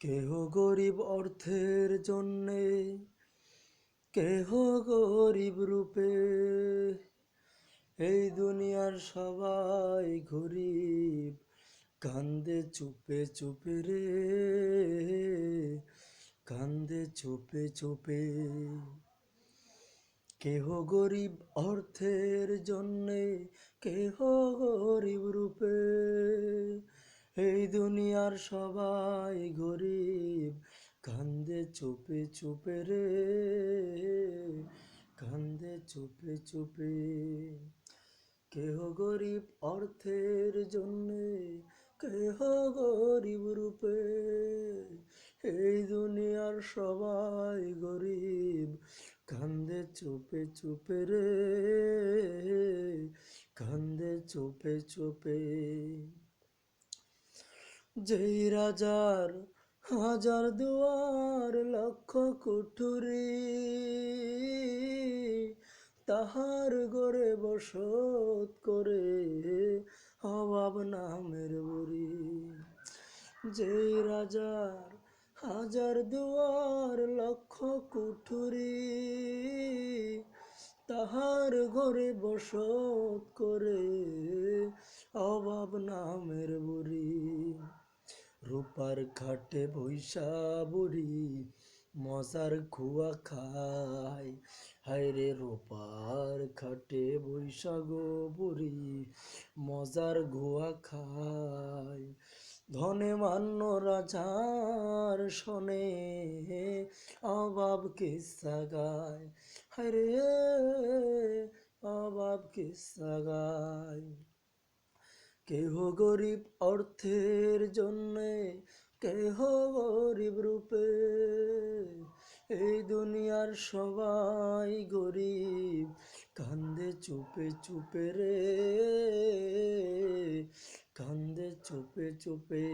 কেহ গরিব অর্থের জন্যে, কেহ গরিব রূপে, এই দুনিয়ার সবাই গরিব, কান্দে চুপে চুপে রে, কান্দে চুপে চুপে। কেহ গরিব অর্থের জন্যে, কেহ গরিব রূপে, এই দুনিয়ার সবাই গরিব, কান্দে চুপে চুপে রে, কান্দে চুপে চুপে। কেহ গরিব অর্থের জন্যে, কেহ গরিব রূপে, এই দুনিয়ার সবাই গরিব, কান্দে চুপে চুপে রে, কান্দে চুপে চুপে। যেই রাজার হাজার দুয়ার লক্ষ কুঠুরি, তাহার গড়ে বসত করে অভাব নামের বুড়ি। যেই রাজার হাজার দুয়ার লক্ষ কুঠুরি, তাহার ঘরে বসত করে অভাব নামের বুড়ি। রূপার খাটে বৈশা বুড়ি, মশার খুয়া খায়, হায়রে রূপার খাটে বৈশা গো বুড়ি, মজার গুয়া খায়। ধনে মান্য রাজার শোনে, অভাব কিস্সা গায়, হায়রে অভাব কিস্সা গায়। কেহ গরিব অর্থের জন্যে, কেহ গরিব রূপে, এই দুনিয়ার সবাই গরিব, কান্দে চুপে চুপে রে, কান্দে চুপে চুপে।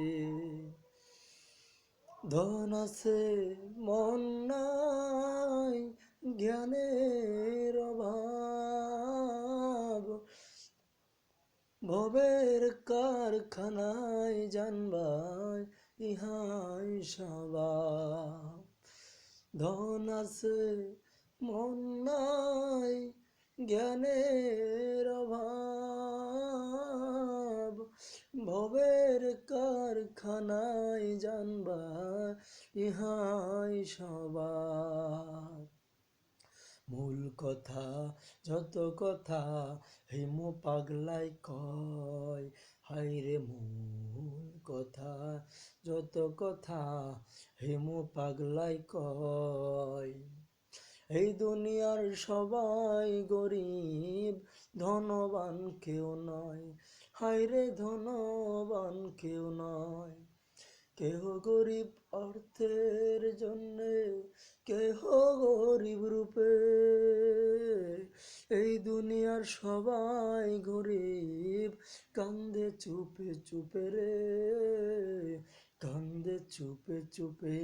ধন আছে মন নাই, জ্ঞানের অভাব, ভবের কারখানায় জানবাই ইহাই স্বভাব। ধন আছে মন নাই, জ্ঞানের অভাব, ভবের কারখানায় জানবাই ইহাই স্বভাব। মূল কথা যত কথা হেমো পাগলাই কয়, হায়রে মূল কথা যত কথা হেমো পাগলাই কয়। এই দুনিয়ার সবাই গরিব, ধনবান কেউ নয়, হায়রে ধনবান কেউ নয়। কেহ গরিব অর্থের জন্যে, কেহ গরিব রূপে, এই দুনিয়ার সবাই গরিব, কান্দে চুপে চুপে রে, কান্দে চুপে চুপে।